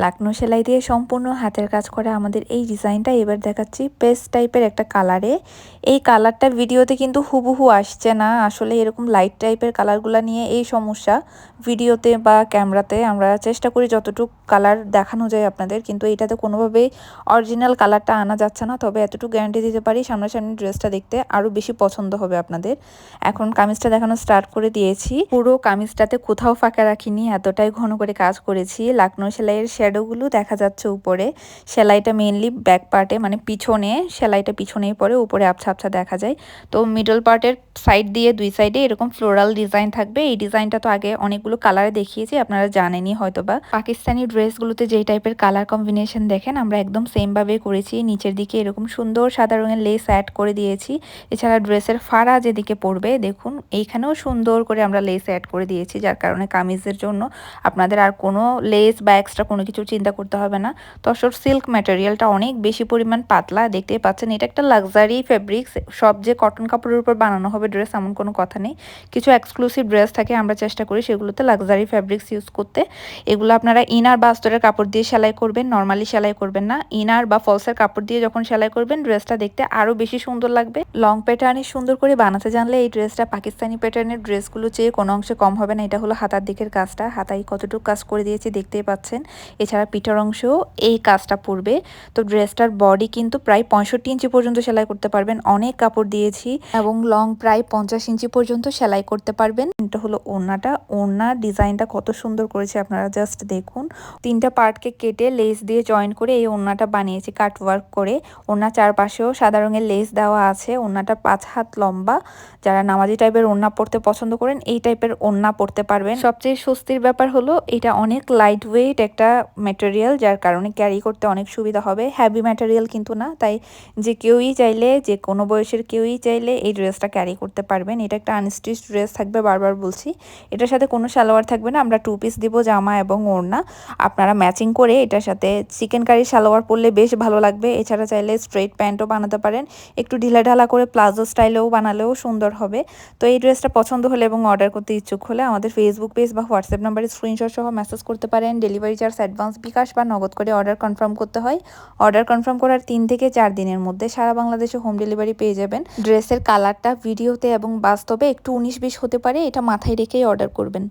লাকনো সেলাই দিয়ে সম্পূর্ণ হাতের কাজ করা আমাদের এই ডিজাইনটা এবার দেখাচ্ছি পেস্ট টাইপের একটা কালারে। এই কালারটা ভিডিওতে কিন্তু হুবহু আসছে না, আসলে এরকম লাইট টাইপের কালারগুলো নিয়ে এই সমস্যা। ভিডিওতে বা ক্যামেরাতে আমরা চেষ্টা করি যতটুকু কালার দেখানো যায় আপনাদের, কিন্তু এইটাতে কোনোভাবেই অরিজিনাল কালারটা আনা যাচ্ছে না। তবে এতটুকু গ্যারান্টি দিতে পারি সামনাসামনি ড্রেসটা দেখতে আরও বেশি পছন্দ হবে আপনাদের। এখন কামিজটা দেখানো স্টার্ট করে দিয়েছি। পুরো কামিজটাতে কোথাও ফাঁকা রাখিনি, এতটাই ঘন করে কাজ করেছি। লাকনো সেলাইয়ের শ্যাডোগুলো দেখা যাচ্ছে উপরে। সেলাইটা মেইনলি ব্যাক পার্টে মানে পিছনে, সেলাইটা পিছনেই পরে, উপরে আবছা আবছা দেখা যায়। তো মিডল পার্টের সাইড দিয়ে দুই সাইডে এরকম ফ্লোরাল ডিজাইন থাকবে। এই ডিজাইনটা তো আগে অনেকগুলো কালারে দেখিয়েছি, আপনারা জানেনই হয়তোবা। পাকিস্তানি ড্রেসগুলোতে যেই টাইপের কালার কম্বিনেশন দেখেন আমরা একদম সেম ভাবে করেছি। নিচের দিকে এরকম সুন্দর সাদা রঙের লেস অ্যাড করে দিয়েছি। এছাড়া ড্রেসের ফাড়া যেদিকে পড়বে দেখুন এইখানেও সুন্দর করে আমরা লেস অ্যাড করে দিয়েছি, যার কারণে কামিজের জন্য আপনাদের আর কোনো লেস বা এক্সট্রা কোনো কিছু চিন্তা করতে হবে না। তসর সিল্ক ম্যাটেরিয়ালটা অনেক বেশি পরিমাণ পাতলা, দেখতেই পাচ্ছেন। এটা একটা লাক্সারি ফেব্রিক্স, সব যে কটন কাপড়ের উপর বানানো হবে ড্রেস এমন কোনো কথা নেই। কিছু এক্সক্লুসিভ ড্রেস থাকে, আমরা চেষ্টা করি সেগুলোতে লাক্সারি ফেব্রিক্স ইউজ করতে। এগুলো আপনারা ইনার বা আস্তরের কাপড় দিয়ে সেলাই করবেন, নর্মালি সেলাই করবেন না। ইনার বা ফলসের কাপড় দিয়ে যখন সেলাই করবেন ড্রেসটা দেখতে আরও বেশি সুন্দর লাগবে। লং প্যাটার্নে সুন্দর করে বানাতে জানলে এই ড্রেসটা পাকিস্তানি প্যাটার্নের ড্রেসগুলো চেয়ে কোনো অংশে কম হবে না। এটা হলো হাতার দিকের কাজটা, হাতায় কতটুকু কাজ করে দিয়েছি দেখতেই পাচ্ছেন। এছাড়া পিঠের অংশেও এই কাজটা পড়বে। তো ড্রেসটার বডি কিন্তু প্রায় 65 ইঞ্চি পর্যন্ত সেলাই করতে পারবেন, অনেক কাপড় দিয়েছি, এবং লং প্রায় 50 ইঞ্চি পর্যন্ত সেলাই করতে পারবেন। এটা হলো ওড়নাটা, ওড়নার ডিজাইনটা কত সুন্দর করেছে আপনারা জাস্ট দেখুন। 3টা পার্টকে কেটে লেস দিয়ে জয়েন করে এই ওড়নাটা বানিয়েছি কাট ওয়ার্ক করে। ওড়নার চারপাশেও সাদা রঙের লেস দেওয়া আছে। ওড়নাটা 5 হাত লম্বা। যারা নামাজি টাইপের ওড়না পরতে পছন্দ করেন এই টাইপের ওড়না পরতে পারবেন। সবচেয়ে স্বস্তির ব্যাপার হলো এটা অনেক লাইট ওয়েট একটা ম্যাটেরিয়াল, যার কারণে ক্যারি করতে অনেক সুবিধা হবে। হ্যাভি ম্যাটেরিয়াল কিন্তু না, তাই যে কেউই চাইলে, যে কোনো বয়সের কেউই চাইলে এই ড্রেসটা ক্যারি করতে পারবেন। এটা একটা আনস্টিচ ড্রেস থাকবে, বারবার বলছি। এটার সাথে কোনো সালোয়ার থাকবে না, আমরা 2 পিস দিব, জামা এবং ওড়না। আপনারা ম্যাচিং করে এটার সাথে চিকেন কারি সালোয়ার পরলে বেশ ভালো লাগবে। এছাড়া চাইলে স্ট্রেট প্যান্টও বানাতে পারেন, একটু ঢিলাঢালা করে প্লাজো স্টাইলেও বানালেও সুন্দর হবে। তো এই ড্রেসটা পছন্দ হলে এবং অর্ডার করতে ইচ্ছুক হলে আমাদের ফেসবুক পেজ বা হোয়াটসঅ্যাপ নাম্বারে স্ক্রিনশট সহ মেসেজ করতে পারেন। ডেলিভারি চার্জ অ্যাডভান্স, বিকাশ বা নগদ করে অর্ডার কনফার্ম করতে হয়। অর্ডার কনফার্ম করার 3 থেকে 4 দিনের মধ্যে সারা বাংলাদেশে হোম ডেলিভারি পেয়ে যাবেন। ড্রেসের কালারটা ভিডিওতে এবং বাস্তবে একটু 19-20 হতে পারে, এটা মাথায় রেখেই অর্ডার করবেন।